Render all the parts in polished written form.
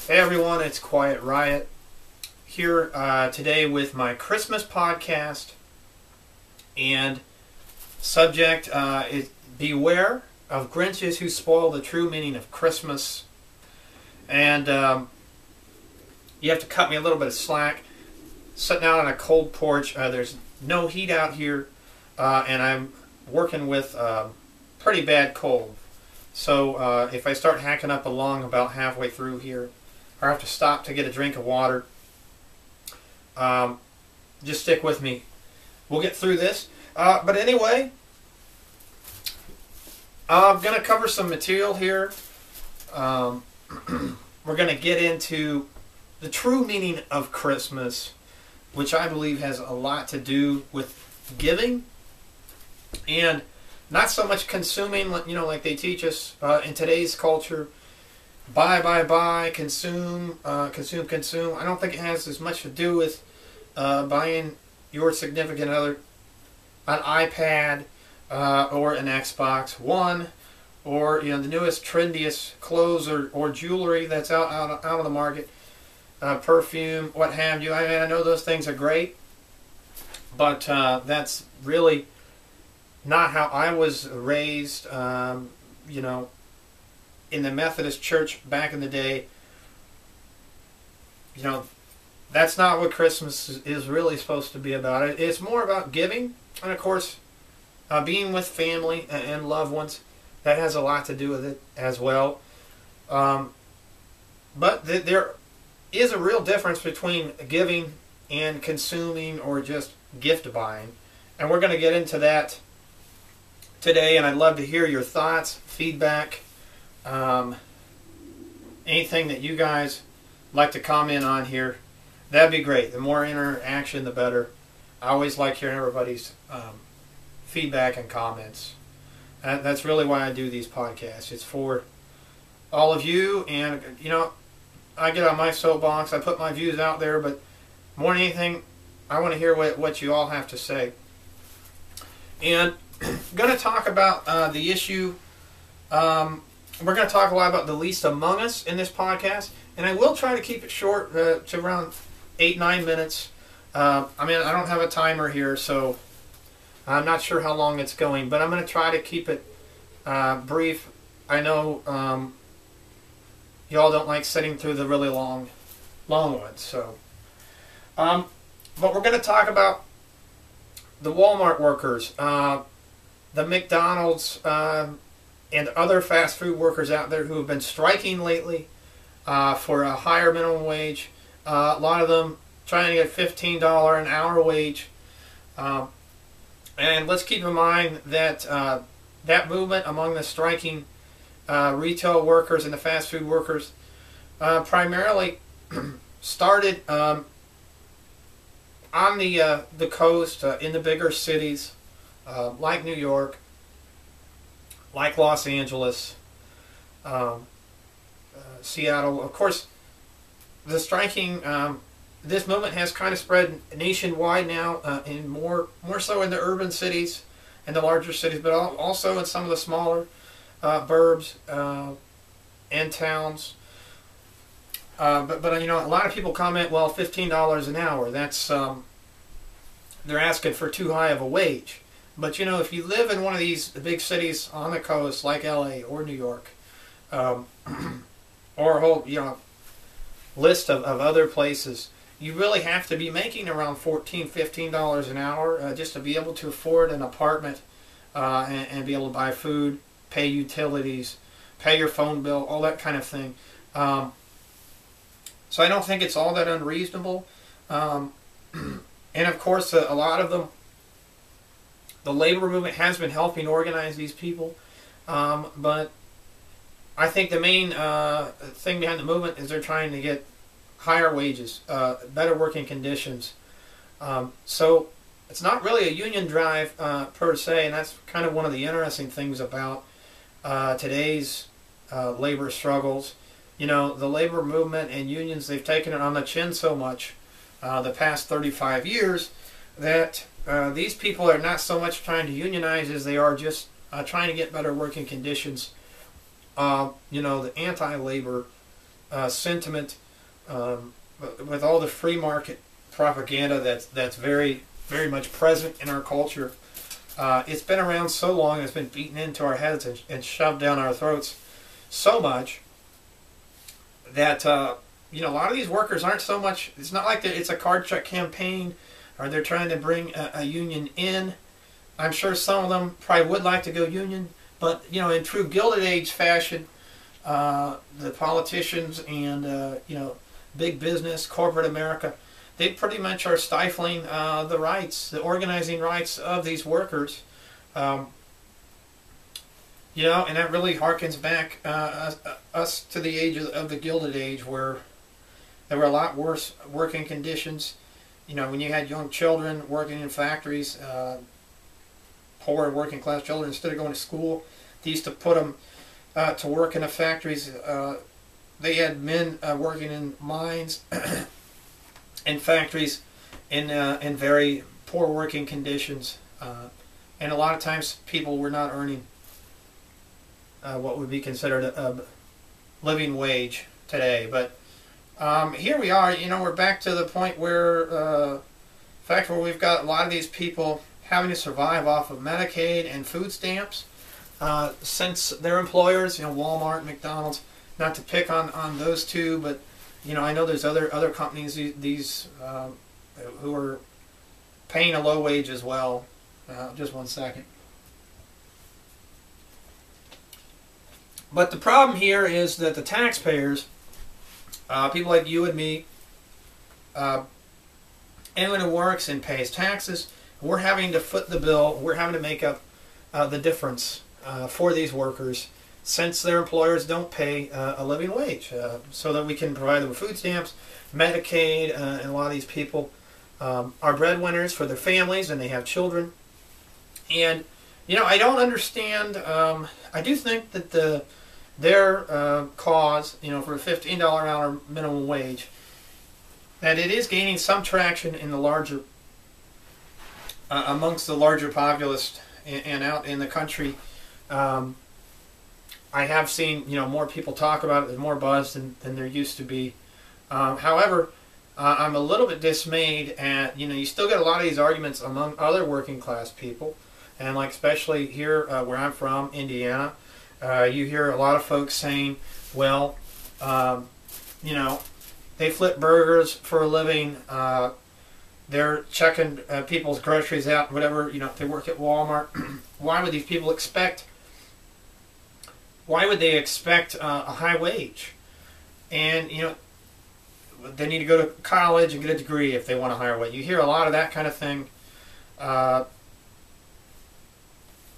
Hey everyone, it's Quiet Riot here today with my Christmas podcast, and subject is beware of Grinches who spoil the true meaning of Christmas. And you have to cut me a little bit of slack. Sitting out on a cold porch, there's no heat out here, and I'm working with pretty bad cold. So if I start hacking up a lung about halfway through here, or I have to stop to get a drink of water, just stick with me. We'll get through this. But anyway, I'm going to cover some material here. We're going to get into the true meaning of Christmas, which I believe has a lot to do with giving and not so much consuming, like they teach us in today's culture. Buy, consume, consume. I don't think it has as much to do with buying your significant other an iPad or an Xbox One, or the newest, trendiest clothes or jewelry that's out on the market, perfume, what have you. I mean, I know those things are great, but that's really not how I was raised. In the Methodist Church back in the day, that's not what Christmas is really supposed to be about. It's more about giving, and of course, being with family and loved ones. That has a lot to do with it as well. But there is a real difference between giving and consuming, or just gift buying. And we're going to get into that today, and I'd love to hear your thoughts, feedback, anything that you guys like to comment on here. That'd be great. The more interaction, the better. I always like hearing everybody's feedback and comments. That's really why I do these podcasts. It's for all of you, and I get on my soapbox, I put my views out there, but more than anything, I want to hear what you all have to say. And I'm going to talk about the issue. We're going to talk a lot about the least among us in this podcast, and I will try to keep it short to around 8-9 minutes. I don't have a timer here, so I'm not sure how long it's going, but I'm going to try to keep it brief. I know y'all don't like sitting through the really long ones, so. But we're going to talk about the Walmart workers, the McDonald's, and other fast food workers out there who have been striking lately for a higher minimum wage. A lot of them trying to get $15 an hour wage. And let's keep in mind that that movement among the striking retail workers and the fast food workers primarily started on the coast, in the bigger cities like New York, like Los Angeles, Seattle. Of course, the striking, this movement has kind of spread nationwide now, in more so in the urban cities and the larger cities, but also in some of the smaller burbs and towns. But a lot of people comment, well, $15 an hour, that's they're asking for too high of a wage. But if you live in one of these big cities on the coast, like LA or New York, or a whole list of other places, you really have to be making around $14, $15 an hour just to be able to afford an apartment and be able to buy food, pay utilities, pay your phone bill, all that kind of thing. So I don't think it's all that unreasonable. And of course, a lot of them, the labor movement has been helping organize these people, but I think the main thing behind the movement is they're trying to get higher wages, better working conditions. So it's not really a union drive per se, and that's kind of one of the interesting things about today's labor struggles. The labor movement and unions, they've taken it on the chin so much the past 35 years that these people are not so much trying to unionize as they are just trying to get better working conditions. The anti-labor sentiment, with all the free market propaganda that's very, very much present in our culture. It's been around so long, it's been beaten into our heads and shoved down our throats so much that a lot of these workers aren't so much. It's not like it's a card check campaign, or they're trying to bring a union in. I'm sure some of them probably would like to go union, but in true Gilded Age fashion, the politicians and big business, corporate America, they pretty much are stifling the rights, the organizing rights of these workers. And that really harkens back us to the age of the Gilded Age, where there were a lot worse working conditions. When you had young children working in factories, poor working class children, instead of going to school, they used to put them to work in the factories. They had men working in mines and factories in very poor working conditions, and a lot of times people were not earning what would be considered a living wage today. But here we are. We're back to the point where, where we've got a lot of these people having to survive off of Medicaid and food stamps, since their employers, Walmart, McDonald's, not to pick on those two, but I know there's other companies these who are paying a low wage as well. Just one second. But the problem here is that the taxpayers, people like you and me, anyone who works and pays taxes, we're having to foot the bill. We're having to make up the difference for these workers, since their employers don't pay a living wage, so that we can provide them with food stamps, Medicaid, and a lot of these people are breadwinners for their families, and they have children. And I don't understand. I do think that their cause, for a $15 an hour minimum wage, that it is gaining some traction in the larger, amongst the larger populace and out in the country. I have seen, more people talk about it. There's more buzz than there used to be. However, I'm a little bit dismayed at, you still get a lot of these arguments among other working class people, and especially here where I'm from, Indiana. You hear a lot of folks saying, well, they flip burgers for a living. They're checking people's groceries out, whatever. If they work at Walmart, why would these people expect? Why would they expect a high wage? And they need to go to college and get a degree if they want a higher wage. You hear a lot of that kind of thing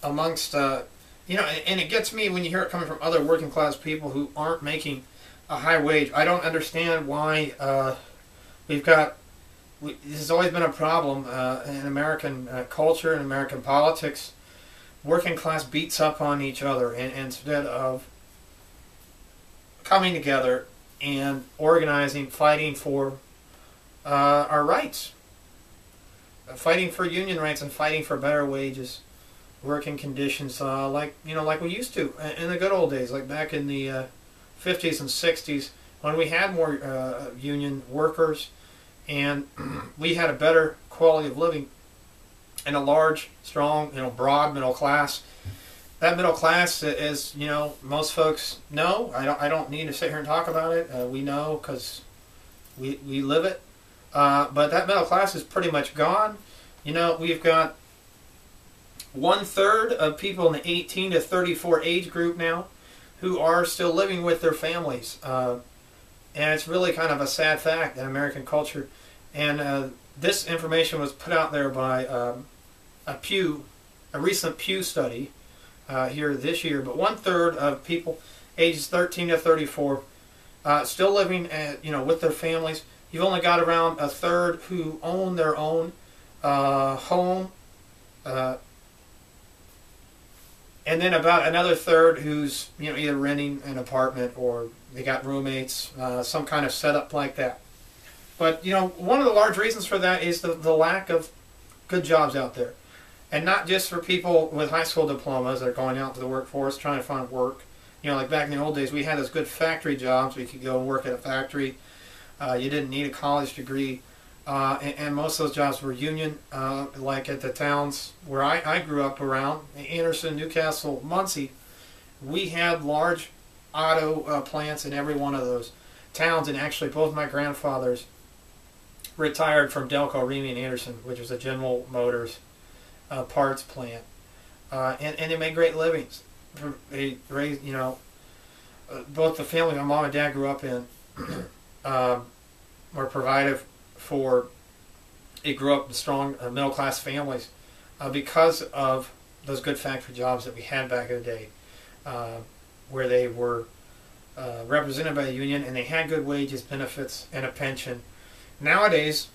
amongst and it gets me when you hear it coming from other working class people who aren't making a high wage. I don't understand why this has always been a problem in American culture and American politics. Working class beats up on each other, and instead of coming together and organizing, fighting for our rights, fighting for union rights, and fighting for better wages, working conditions, like we used to in the good old days, like back in the 50s and 60s, when we had more union workers, and we had a better quality of living, and a large, strong, broad middle class. That middle class, as most folks know, I don't need to sit here and talk about it. We know because we live it. But that middle class is pretty much gone. We've got 1/3 of people in the 18 to 34 age group now who are still living with their families. And it's really kind of a sad fact in American culture. And this information was put out there by a recent Pew study here this year. But 1/3 of people ages 13 to 34 still living with their families. You've only got around 1/3 who own their own home, and then about another 1/3 who's either renting an apartment or they got roommates, some kind of setup like that. But one of the large reasons for that is the lack of good jobs out there, and not just for people with high school diplomas that are going out to the workforce trying to find work. like back in the old days, we had those good factory jobs. We could go and work at a factory. You didn't need a college degree. And most of those jobs were union, like at the towns where I grew up around, Anderson, Newcastle, Muncie. We had large auto plants in every one of those towns, and actually both my grandfathers retired from Delco, Remy, and Anderson, which was a General Motors parts plant. And they made great livings. They raised, both the family my mom and dad grew up in were provided for. They grew up in strong middle-class families because of those good factory jobs that we had back in the day, where they were represented by a union and they had good wages, benefits, and a pension. Nowadays,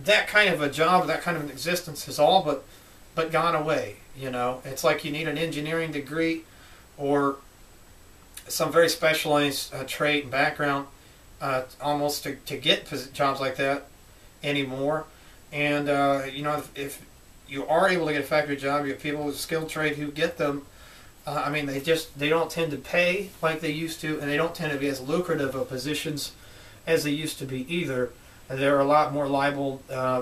that kind of a job, that kind of an existence has all but gone away. It's like you need an engineering degree or some very specialized trade and background almost to get jobs like that anymore. And if you are able to get a factory job, you have people with skilled trade who get them. They don't tend to pay like they used to, and they don't tend to be as lucrative of positions as they used to be either. They're a lot more liable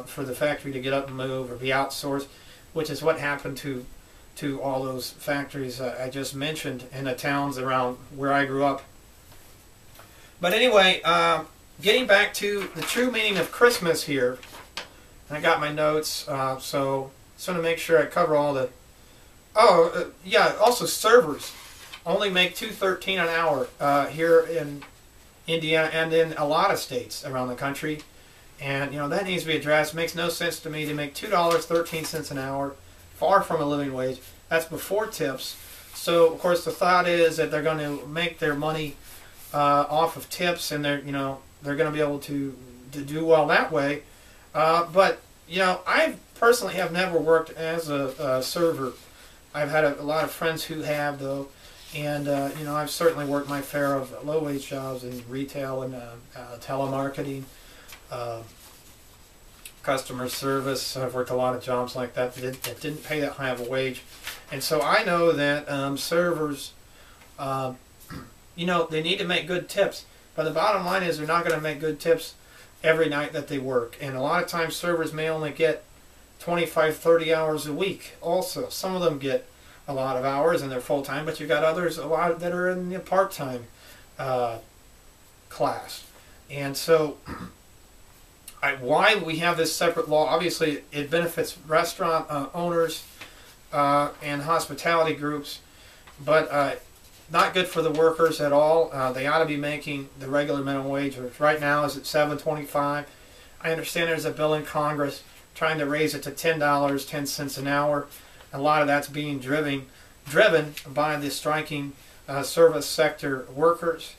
for the factory to get up and move or be outsourced, which is what happened to all those factories I just mentioned in the towns around where I grew up. But anyway, getting back to the true meaning of Christmas here, I got my notes, so just want to make sure I cover all the... also servers only make $2.13 an hour here in Indiana and in a lot of states around the country. And, that needs to be addressed. It makes no sense to me to make $2.13 an hour, far from a living wage. That's before tips. So, of course, the thought is that they're going to make their money off of tips, and they're going to be able to do well that way. But, I personally have never worked as a server. I've had a lot of friends who have, though. And, I've certainly worked my fair of low-wage jobs in retail and telemarketing. Customer service. I've worked a lot of jobs like that that didn't pay that high of a wage, and so I know that servers, they need to make good tips. But the bottom line is they're not going to make good tips every night that they work, and a lot of times servers may only get 25, 30 hours a week. Also, some of them get a lot of hours and they're full time, but you've got others a lot that are in the part time class, and so. Why we have this separate law, obviously it benefits restaurant owners and hospitality groups, but not good for the workers at all. They ought to be making the regular minimum wage, which right now is at $7.25. I understand there's a bill in Congress trying to raise it to $10.10 an hour. A lot of that's being driven by the striking service sector workers.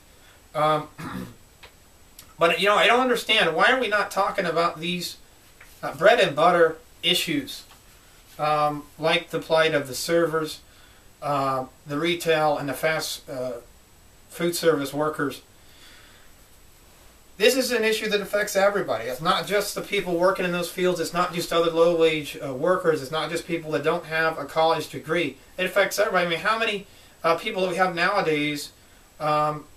But, I don't understand. Why are we not talking about these bread and butter issues, like the plight of the servers, the retail, and the fast food service workers? This is an issue that affects everybody. It's not just the people working in those fields. It's not just other low-wage workers. It's not just people that don't have a college degree. It affects everybody. How many people that we have nowadays,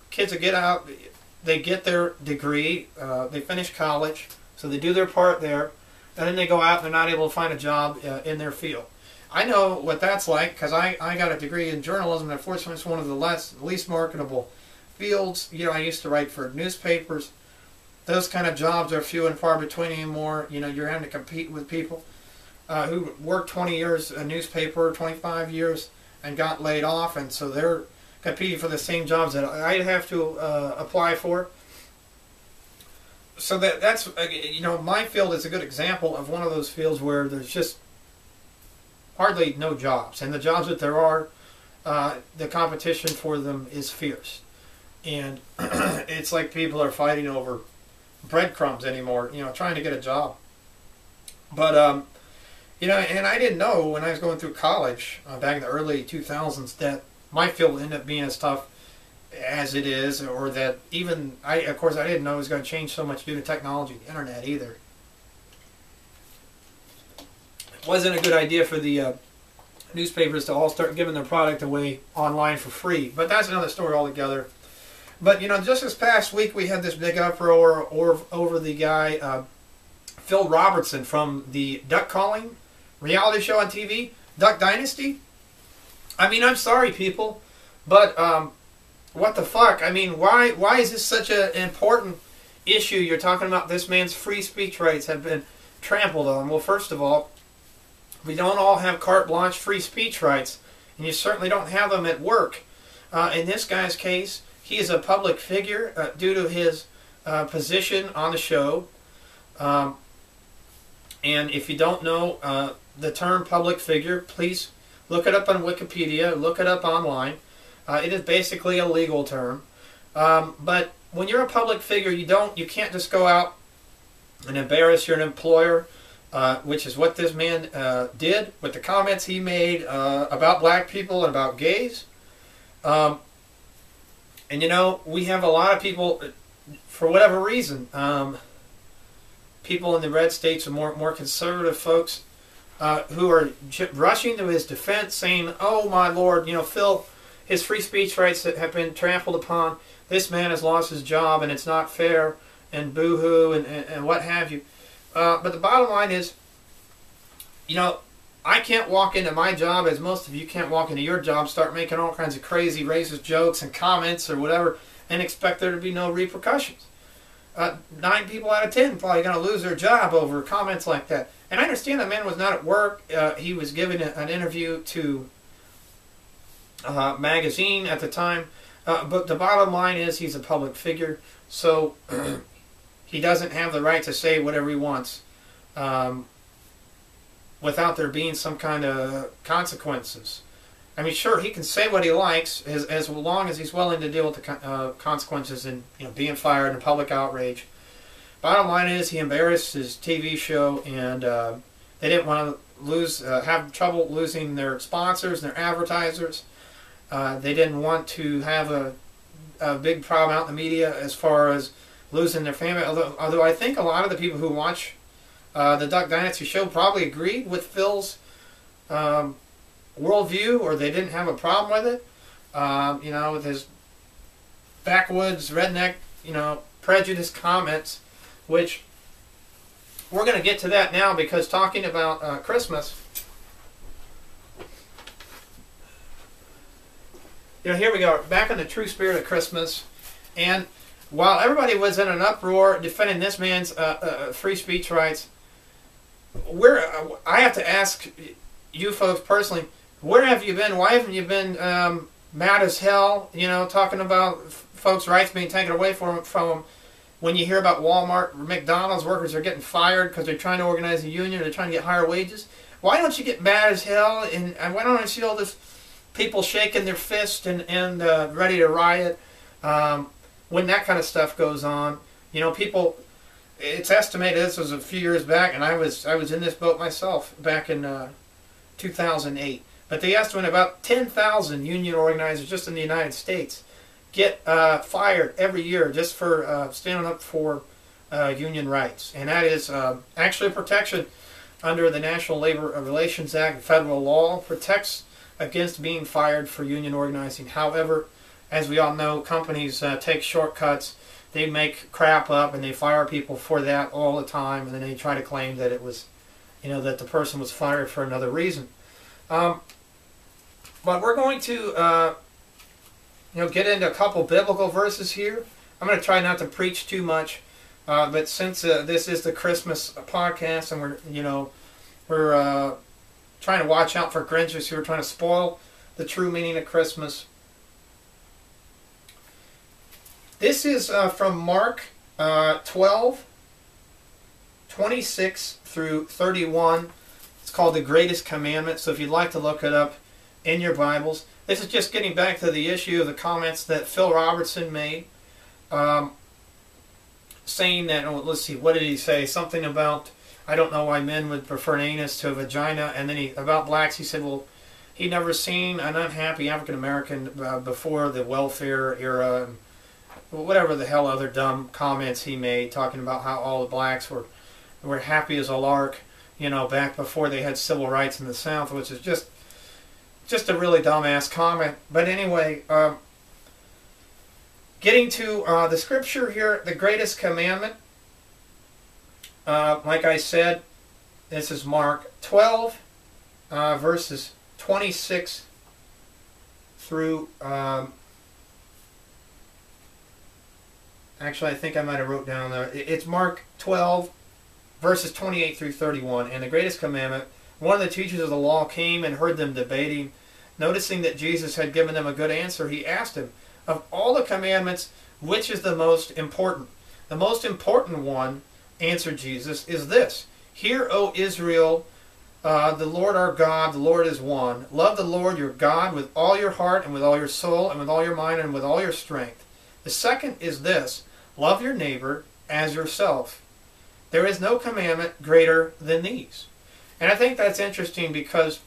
kids that get out... They get their degree, they finish college, so they do their part there, and then they go out and they're not able to find a job in their field. I know what that's like because I got a degree in journalism, and unfortunately it's one of the least marketable fields. I used to write for newspapers. Those kind of jobs are few and far between anymore. You're having to compete with people who worked 20 years in a newspaper, 25 years, and got laid off, and so they're competing for the same jobs that I'd have to apply for. So that's my field is a good example of one of those fields where there's just hardly no jobs, and the jobs that there are, the competition for them is fierce, and it's like people are fighting over breadcrumbs anymore, trying to get a job. But and I didn't know when I was going through college back in the early 2000s that my field ended up being as tough as it is, or that even of course I didn't know it was going to change so much due to technology, the internet, either. It wasn't a good idea for the newspapers to all start giving their product away online for free. But that's another story altogether. But, you know, just this past week we had this big uproar over the guy, Phil Robertson, from the duck calling reality show on TV, Duck Dynasty. I mean, I'm sorry, people, but what the fuck? I mean, why is this such an important issue? You're talking about this man's free speech rights have been trampled on. Well, first of all, we don't all have carte blanche free speech rights, and you certainly don't have them at work. In this guy's case, he is a public figure due to his position on the show. And if you don't know the term public figure, please look it up on Wikipedia, look it up online. It is basically a legal term. But when you're a public figure, you can't just go out and embarrass your employer, which is what this man did with the comments he made about black people and about gays. And you know, we have a lot of people, for whatever reason, people in the red states are more conservative folks who are rushing to his defense, saying, "Oh my Lord, you know, Phil, his free speech rights have been trampled upon. This man has lost his job, and it's not fair." And boo-hoo, and what have you. But the bottom line is, you know, I can't walk into my job, as most of you can't walk into your job, start making all kinds of crazy racist jokes and comments or whatever, and expect there to be no repercussions. 9 people out of 10 probably going to lose their job over comments like that. And I understand that man was not at work. He was giving an interview to a magazine at the time. But the bottom line is he's a public figure, so he doesn't have the right to say whatever he wants without there being some kind of consequences. I mean, sure, he can say what he likes as long as he's willing to deal with the consequences and, you know, being fired and public outrage. Bottom line is he embarrassed his TV show, and they didn't want to have trouble losing their sponsors and their advertisers. They didn't want to have a big problem out in the media as far as losing their family. Although I think a lot of the people who watch the Duck Dynasty show probably agreed with Phil's worldview, or they didn't have a problem with it. You know, with his backwoods, redneck, you know, prejudiced comments, which we're going to get to that now, because talking about Christmas, you know, here we go, back in the true spirit of Christmas, and while everybody was in an uproar defending this man's free speech rights, I have to ask you folks personally, where have you been? Why haven't you been mad as hell, you know, talking about folks' rights being taken away from them when you hear about Walmart or McDonald's workers are getting fired because they're trying to organize a union, they're trying to get higher wages? Why don't you get mad as hell, and why don't I see all this people shaking their fist and ready to riot when that kind of stuff goes on? You know, people, it's estimated, this was a few years back, and I was in this boat myself back in 2008. But they estimate about 10,000 union organizers just in the United States get fired every year just for standing up for union rights. And that is actually a protection under the National Labor Relations Act. Federal law protects against being fired for union organizing. However, as we all know, companies take shortcuts. They make crap up and they fire people for that all the time, and then they try to claim that it was, you know, that the person was fired for another reason. But we're going to, you know, get into a couple biblical verses here. I'm going to try not to preach too much, but since this is the Christmas podcast, and we're trying to watch out for Grinches who are trying to spoil the true meaning of Christmas. This is from Mark 12, 26 through 31. It's called the Greatest Commandment, so if you'd like to look it up in your Bibles. This is just getting back to the issue of the comments that Phil Robertson made, saying that, oh, let's see, what did he say? Something about, I don't know why men would prefer an anus to a vagina, and then about blacks, he said, well, he'd never seen an unhappy African-American before the welfare era, and whatever the hell other dumb comments he made, talking about how all the blacks were happy as a lark, you know, back before they had civil rights in the South, which is just, just a really dumbass comment. But anyway, getting to the scripture here, the greatest commandment, like I said, this is Mark 12, verses 26 through, actually I think I might have wrote down there, it's Mark 12, verses 28 through 31. And the greatest commandment, one of the teachers of the law came and heard them debating. Noticing that Jesus had given them a good answer, he asked him, of all the commandments, which is the most important? The most important one, answered Jesus, is this. Hear, O Israel, the Lord our God, the Lord is one. Love the Lord your God with all your heart and with all your soul and with all your mind and with all your strength. The second is this. Love your neighbor as yourself. There is no commandment greater than these. And I think that's interesting because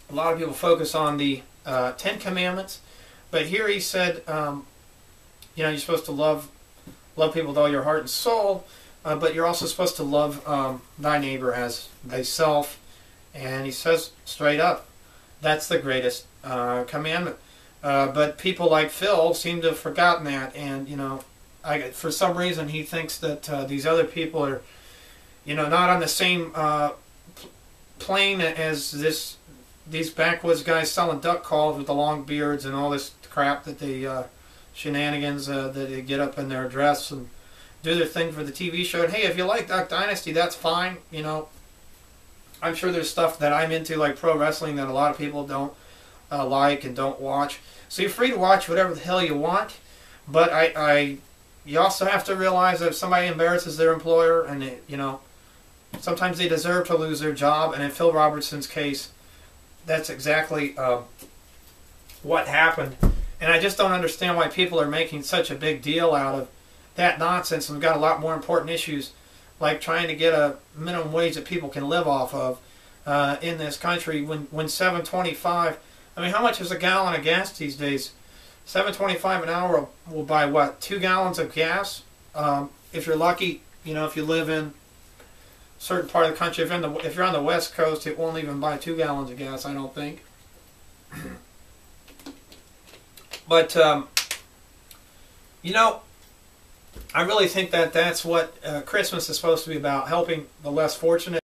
a lot of people focus on the 10 Commandments, but here he said, you're supposed to love people with all your heart and soul, but you're also supposed to love thy neighbor as thyself. And he says straight up, that's the greatest commandment. But people like Phil seem to have forgotten that, and for some reason he thinks that these other people are, not on the same plane as these backwoods guys selling duck calls with the long beards and all this crap that they shenanigans that they get up in their dress and do their thing for the TV show. And hey, if you like Duck Dynasty, that's fine. I'm sure there's stuff that I'm into, like pro wrestling, that a lot of people don't like and don't watch. So you're free to watch whatever the hell you want, but you also have to realize that if somebody embarrasses their employer, and sometimes they deserve to lose their job. And in Phil Robertson's case, that's exactly what happened. And I just don't understand why people are making such a big deal out of that nonsense. And we've got a lot more important issues, like trying to get a minimum wage that people can live off of in this country. When $7.25, I mean, how much is a gallon of gas these days? $7.25 an hour will buy what, 2 gallons of gas? If you're lucky, if you live in a certain part of the country. If you're on the West Coast, it won't even buy 2 gallons of gas, I don't think. But I really think that that's what Christmas is supposed to be about, helping the less fortunate.